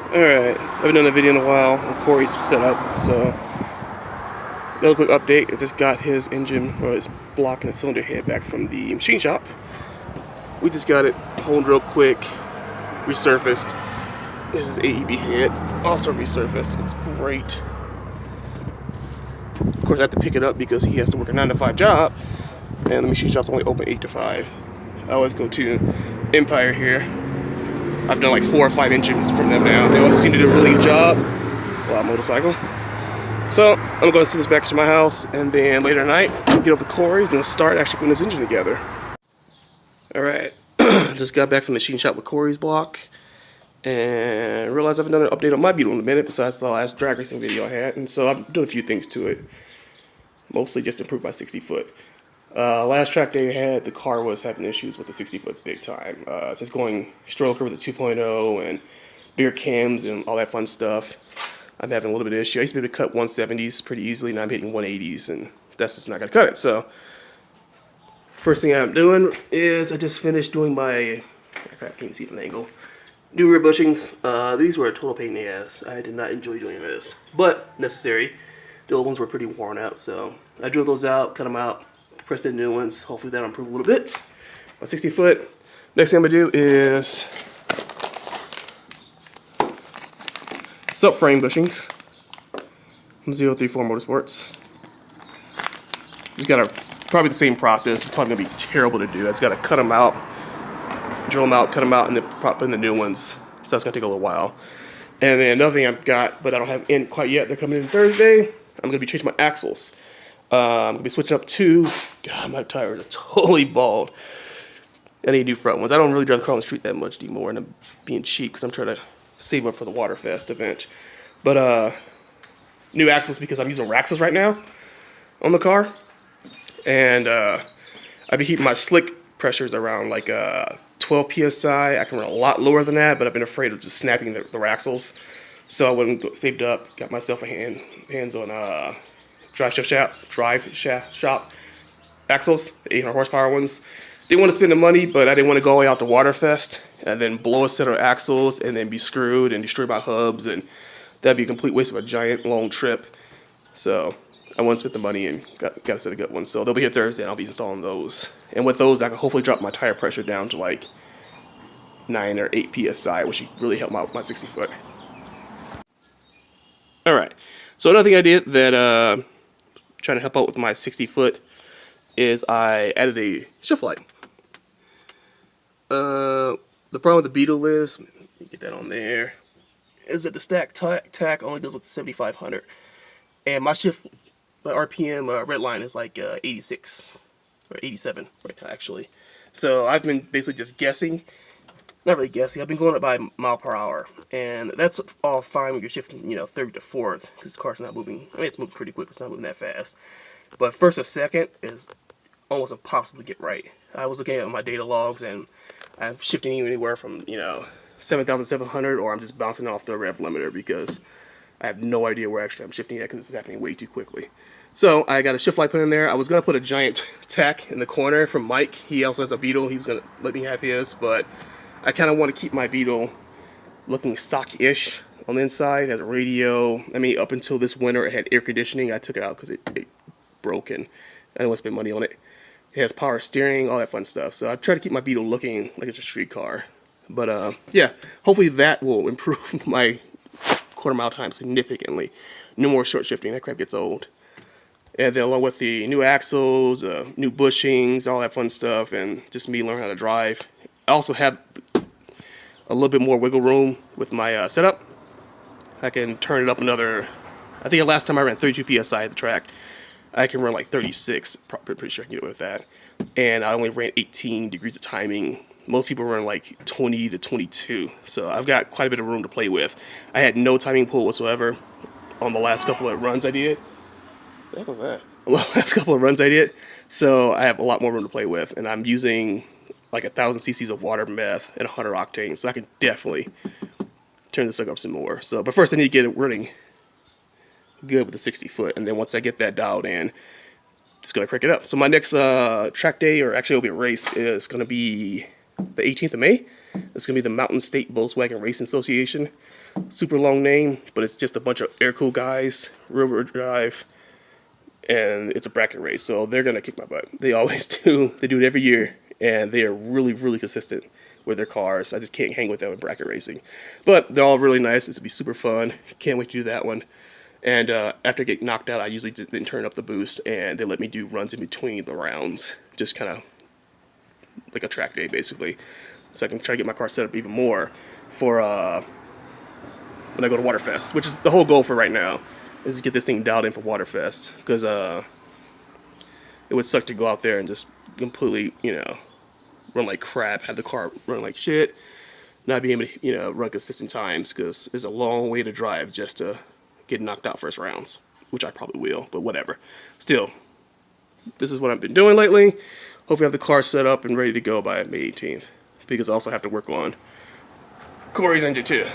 Alright, I haven't done a video in a while on Corey's setup, so another quick update. I just got his engine, or his block and his cylinder head back from the machine shop. We just got it honed real quick, resurfaced. This is AEB head, also resurfaced. It's great. Of course, I have to pick it up because he has to work a 9 to 5 job, and the machine shop's only open 8 to 5. I always go to Empire here. I've done like 4 or 5 engines from them now. They always seem to do a really good job. It's a lot of motorcycle. So I'm going to send this back to my house, and then later tonight, get over to Corey's and start actually putting this engine together. Alright, just got back from the machine shop with Corey's block, and realized I haven't done an update on my beetle in a minute besides the last drag racing video I had, and so I've done a few things to it. Mostly just improved my 60 foot. Last track day I had, the car was having issues with the 60 foot big time. It's just going stroker with the 2.0 and bigger cams and all that fun stuff. I'm having a little bit of issue. I used to be able to cut 170s pretty easily, and I'm hitting 180s, and that's just not going to cut it. So, first thing I'm doing is I just finished doing my, I can't see from the angle, new rear bushings. These were a total pain in the ass. I did not enjoy doing this, but necessary. The old ones were pretty worn out, so I drilled those out, cut them out, pressed in new ones. Hopefully that'll improve a little bit. My 60 foot. Next thing I'm gonna do is subframe bushings from 034 Motorsports. Just gotta, probably the same process. Probably gonna be terrible to do. I just gotta cut them out, drill them out, cut them out, and then put in the new ones. So that's gonna take a little while. And then another thing I've got, but I don't have in quite yet. They're coming in Thursday. I'm gonna be changing my axles. I'm gonna be switching up to, God, my tires are totally bald. I need new front ones. I don't really drive the car on the street that much anymore, and I'm being cheap because I'm trying to save up for the Waterfest event. But new axles because I'm using Raxles right now on the car, and I've been keeping my slick pressures around like 12 psi. I can run a lot lower than that, but I've been afraid of just snapping the Raxles. So I went and saved up, got myself hands on drive shaft shop axles, 800 horsepower ones. Didn't want to spend the money, but I didn't want to go all the way out to Waterfest and then blow a set of axles and then be screwed and destroy my hubs, and that'd be a complete waste of a giant long trip. So I want to spend the money and got a set of good ones. So they'll be here Thursday, and I'll be installing those. And with those, I can hopefully drop my tire pressure down to like 9 or 8 psi, which would really help out my 60 foot. Alright, so another thing I did that trying to help out with my 60 foot is I added a shift light. The problem with the Beetle is, let me get that on there, is that the stack tack only goes with 7500, and my RPM red line is like 86 or 87 right now actually. So I've been basically just guessing. Not really guessing. I've been going up by mile per hour, and that's all fine when you're shifting, you know, third to fourth, because the car's not moving. I mean, it's moving pretty quick, but it's not moving that fast. But first to second is almost impossible to get right. I was looking at my data logs, and I'm shifting anywhere from, you know, 7,700, or I'm just bouncing off the rev limiter because I have no idea where actually I'm shifting at because it's happening way too quickly. So I got a shift light put in there. I was gonna put a giant tack in the corner from Mike. He also has a Beetle. He was gonna let me have his, but I kind of want to keep my Beetle looking stock-ish on the inside. It has a radio. I mean, up until this winter, it had air conditioning. I took it out because it broke, and I didn't want to spend money on it. It has power steering, all that fun stuff. So I try to keep my Beetle looking like it's a street car. But yeah, hopefully that will improve my quarter-mile time significantly. No more short shifting. That crap gets old. And then along with the new axles, new bushings, all that fun stuff, and just me learning how to drive. I also have a little bit more wiggle room with my setup. I can turn it up another, I think the last time I ran 32 psi at the track, I can run like 36, pretty sure I can get away with that. And I only ran 18 degrees of timing. Most people run like 20 to 22, so I've got quite a bit of room to play with. I had no timing pull whatsoever on the last couple of runs I did. What the heck was that? On the last couple of runs I did, so I have a lot more room to play with, and I'm using like 1,000 cc's of water meth and 100 octane, so I can definitely turn this up some more. So, but first I need to get it running good with the 60 foot, and then once I get that dialed in, just gonna crank it up. So my next track day, or actually it'll be a race, is gonna be the 18th of May. It's going to be the Mountain State Volkswagen Racing Association. Super long name, but it's just a bunch of air-cooled guys, rear-wheel drive, and it's a bracket race, so they're going to kick my butt. They always do. They do it every year, and they are really, really consistent with their cars. I just can't hang with them in bracket racing. But they're all really nice. It's going to be super fun. Can't wait to do that one. And after I get knocked out, I usually then turn up the boost, and they let me do runs in between the rounds. Just kind of like a track day, basically. So I can try to get my car set up even more for when I go to Waterfest, which is the whole goal for right now, is to get this thing dialed in for Waterfest. Because it would suck to go out there and just completely, run like crap, have the car run like shit, not be able to, run consistent times, because it's a long way to drive just to get knocked out first rounds, which I probably will, but whatever. Still, this is what I've been doing lately. Hopefully I have the car set up and ready to go by May 18th, because I also have to work on Corey's engine too.